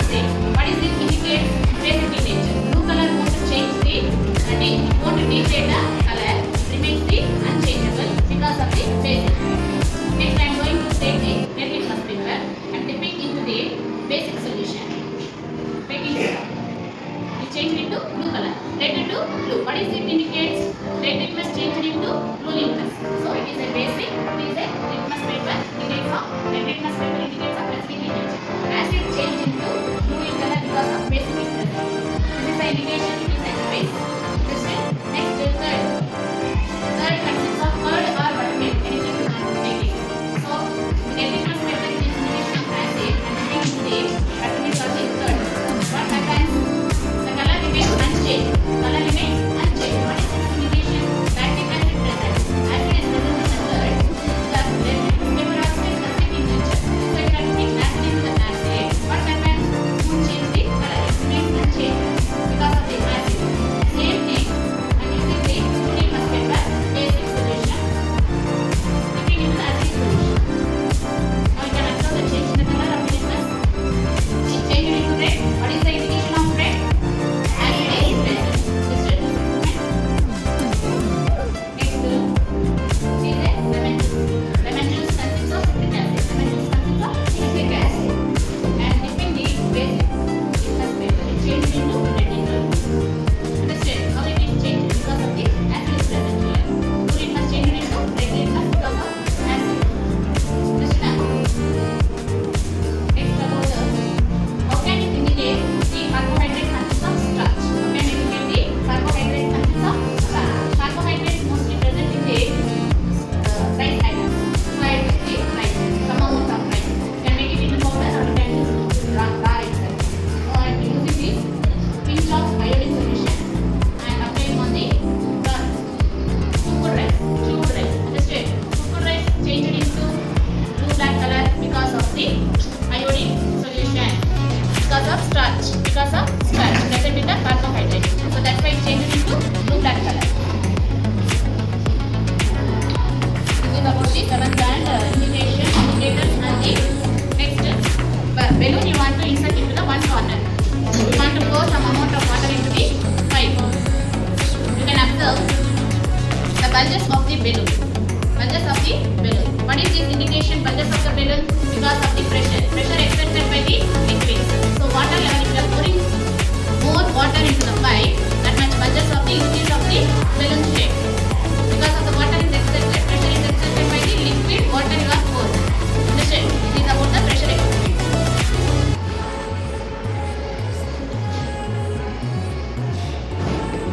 same. What is it indicate? Basic in nature. Blue color won't change the won't degrade the color. Remains the unchangeable because of the basic. Next I am going to take the red litmus paper and dipping into the basic solution. Taking it changed into blue color. Red into blue. What is it indicates? Red litmus changed into blue litmus. So it is a basic. It is a litmus paper. Indicates of red litmus paper indicates of basic in nature. Acid changed into blue in color because of basic is present. This is the indication. It is a base. Next third consists of curd or buttermilk. Anything you want to take it. So red litmus paper is indication of acid and dipping into the buttermilk or the curd. What happens? The color remains unchanged. Color remains unchanged. What is this indication? Lactic acid present. Acid is present in the curd. The red litmus paper also is acidic in nature. So if I put acid into the acid, what happens? Won't change the color. It remains unchanged because of the acid. Same thing. I'm using the litmus paper basic solution. Dipping into the acid solution. Now you can observe the change in the color of the litmus. It changed into red. What is the indication of red? Acid is present. This red. Next, see the lemon juice. Lemon juice consists of citric acid. Lemon juice consists of citric acid. And dipping the basic litmus paper, it changed into red in color. Understand how it is changed because of the acid is present here. Blue litmus changed into red litmus because of acid. Understand? Next about how can it indicate the carbohydrate consists of starch? How can it indicate the carbohydrate consists of starch? Carbohydrate is mostly present in the rice items. So I will take rice, some amount of rice. You can make it into powder or you can use raw itself. So I am using this pinch of iodine solution and applying on the cooked rice. Understand? Cooked rice changed into blue black color because of the iodine solution. Because of starch. Present in the carbohydrate. So that's why it changed into blue black color. This is about the seventh and indication, indicators and the next balloon you want to insert into the one corner. You want to pour some amount of water into the pipe. You can observe the bulges of the balloon. What is this indication? Bulges of the balloon because of the pressure. Pressure exerted by the liquid. So water level, if you are pouring more water into the pipe, that much bulges of the increase of the balloon shape. Because of the water is exerted, pressure is exerted by the liquid water you are pouring. Understand? It is about the pressure exerted.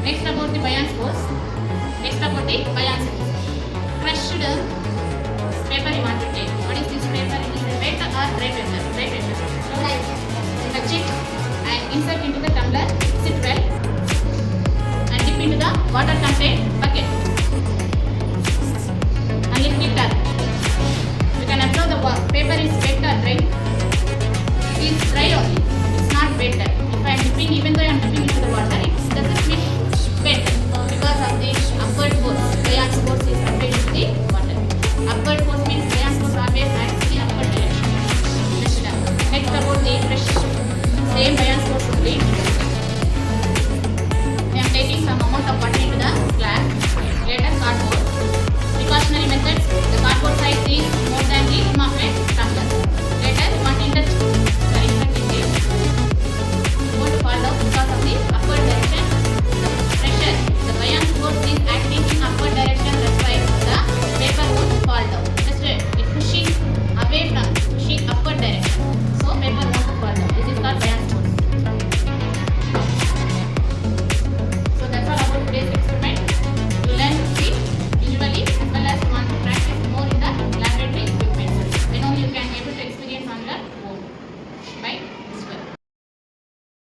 Next about the Bion's force. Crushed paper you want to take. What is this paper? It is a wet or dry paper. So touch it and insert into the tumbler. Mix it well and dip into the water contained bucket. And let it turn. You can observe the paper is wet or dry. It is dry only. It's not wet. If I am dipping, even though I am dipping into the water, it doesn't feel wet because of the upward force. Bion's force is applied to the water. Upward force means Bion's force always acts in the upward direction. Next about the pressure. Same Bion's force only.